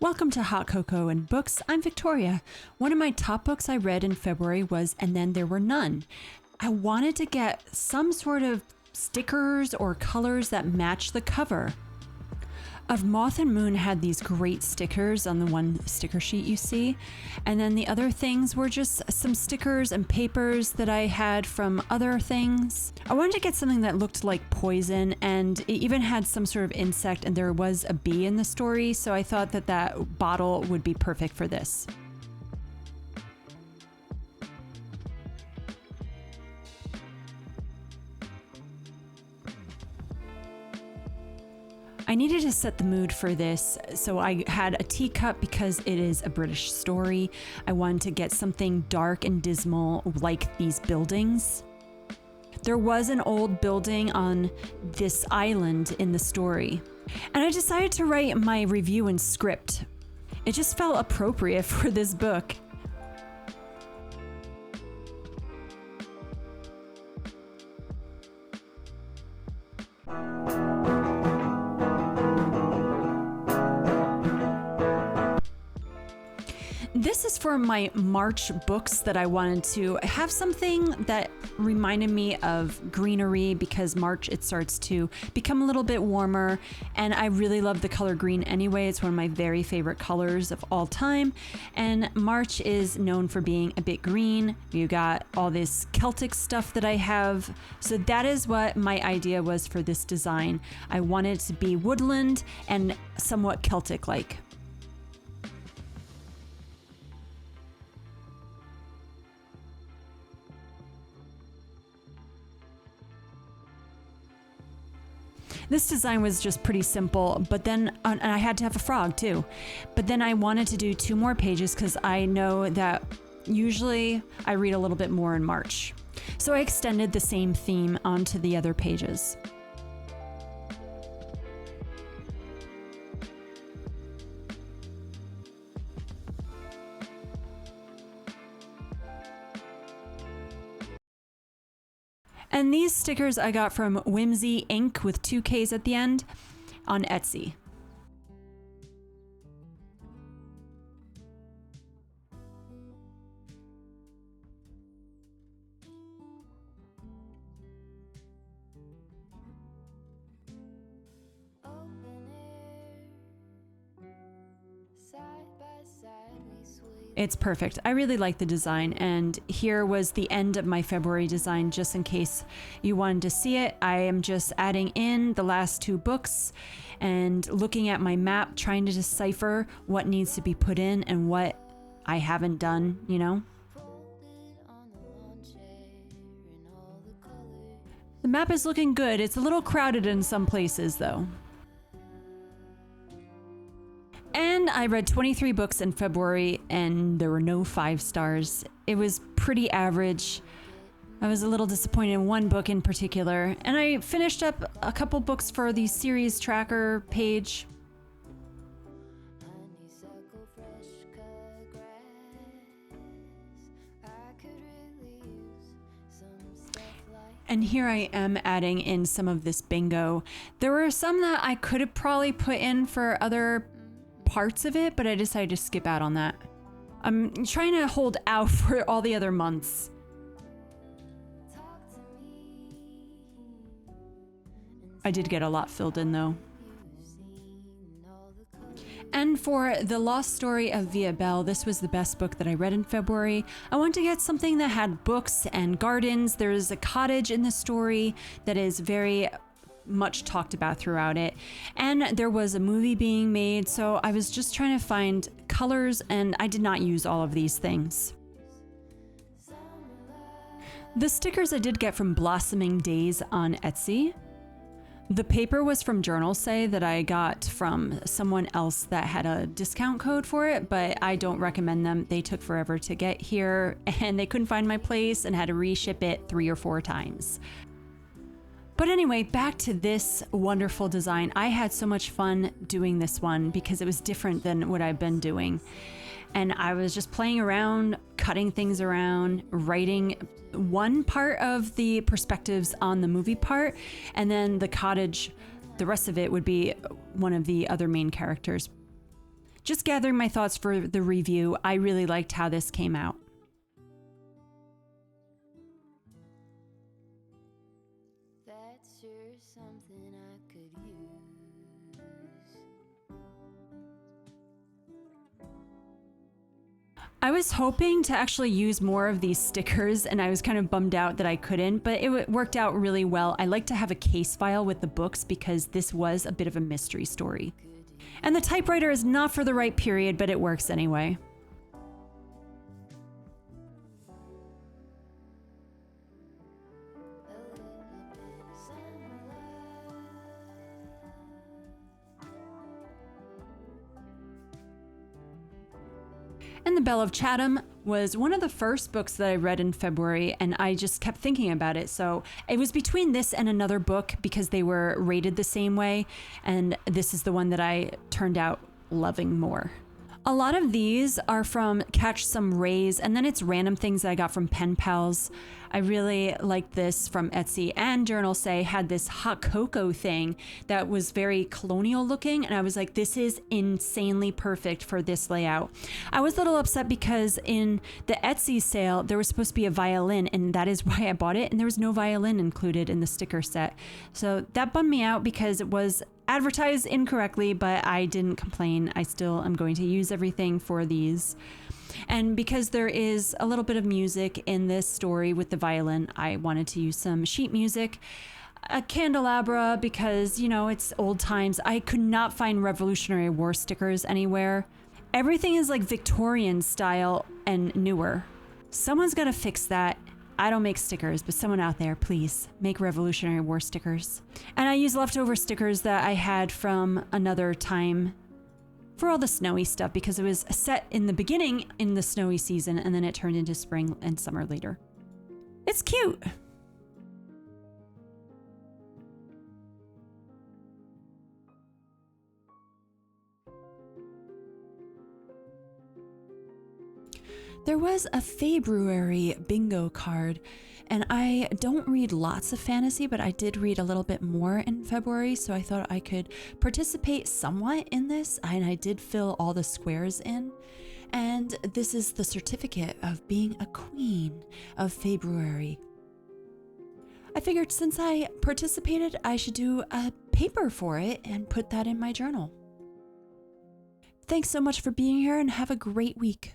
Welcome to Hot Cocoa and Books. I'm Victoria. One of my top books I read in February was And Then There Were None. I wanted to get some sort of stickers or colors that match the cover. Of Moth and Moon had these great stickers on the one sticker sheet you see, and then the other things were just some stickers and papers that I had from other things. I wanted to get something that looked like poison, and it even had some sort of insect, and there was a bee in the story, so I thought that that bottle would be perfect for this. I needed to set the mood for this, so I had a teacup because it is a British story. I wanted to get something dark and dismal like these buildings. There was an old building on this island in the story, and I decided to write my review in script. It just felt appropriate for this book. This is for my March books that I wanted to have something that reminded me of greenery because March it starts to become a little bit warmer, and I really love the color green anyway. It's one of my very favorite colors of all time, and March is known for being a bit green. You got all this Celtic stuff that I have, so that is what my idea was for this design. I wanted it to be woodland and somewhat Celtic-like. This design was just pretty simple, but then, and I had to have a frog too. But then I wanted to do 2 more pages because I know that usually I read a little bit more in March. So I extended the same theme onto the other pages. And these stickers I got from Whimsy Inc. with 2 Ks at the end on Etsy. It's perfect. I really like the design, and here was the end of my February design just in case you wanted to see it. I am just adding in the last 2 books and looking at my map, trying to decipher what needs to be put in and what I haven't done, you know? The map is looking good. It's a little crowded in some places though. And I read 23 books in February, and there were no 5 stars. It was pretty average. I was a little disappointed in one book in particular, and I finished up a couple books for the series tracker page. And here I am adding in some of this bingo. There were some that I could have probably put in for other parts of it, but I decided to skip out on that. I'm trying to hold out for all the other months. I did get a lot filled in though. And for The Lost Story of Via Bell, this was the best book that I read in February. I wanted to get something that had books and gardens. There's a cottage in the story that is very much talked about throughout it, and there was a movie being made, so I was just trying to find colors, and I did not use all of these things. The stickers I did get from Blossoming Days on Etsy. The paper was from Journal Say that I got from someone else that had a discount code for it, but I don't recommend them. They took forever to get here, and they couldn't find my place and had to reship it 3 or 4 times. But anyway, back to this wonderful design. I had so much fun doing this one because it was different than what I've been doing. And I was just playing around, cutting things around, writing one part of the perspectives on the movie part, and then the cottage, the rest of it would be one of the other main characters. Just gathering my thoughts for the review, I really liked how this came out. That's sure something I could use. I was hoping to actually use more of these stickers, and I was kind of bummed out that I couldn't, but it worked out really well. I like to have a case file with the books because this was a bit of a mystery story. And the typewriter is not for the right period, but it works anyway. And The Belle of Chatham was one of the first books that I read in February, and I just kept thinking about it. So it was between this and another book because they were rated the same way, and this is the one that I turned out loving more. A lot of these are from Catch Some Rays, and then it's random things that I got from penpals. I really liked this from Etsy, and Journal Say had this hot cocoa thing that was very colonial looking, and I was like, this is insanely perfect for this layout. I was a little upset because in the Etsy sale, there was supposed to be a violin, and that is why I bought it, and there was no violin included in the sticker set. So that bummed me out because it was advertised incorrectly, but I didn't complain. I still am going to use everything for these. And because there is a little bit of music in this story with the violin, I wanted to use some sheet music. A candelabra because, you know, it's old times. I could not find Revolutionary War stickers anywhere. Everything is like Victorian style and newer. Someone's got to fix that. I don't make stickers, but someone out there, please make Revolutionary War stickers. And I use leftover stickers that I had from another time for all the snowy stuff because it was set in the beginning in the snowy season and then it turned into spring and summer later. It's cute. There was a February bingo card, and I don't read lots of fantasy, but I did read a little bit more in February, so I thought I could participate somewhat in this, and I did fill all the squares in. And this is the certificate of being a queen of February. I figured since I participated, I should do a paper for it and put that in my journal. Thanks so much for being here and have a great week.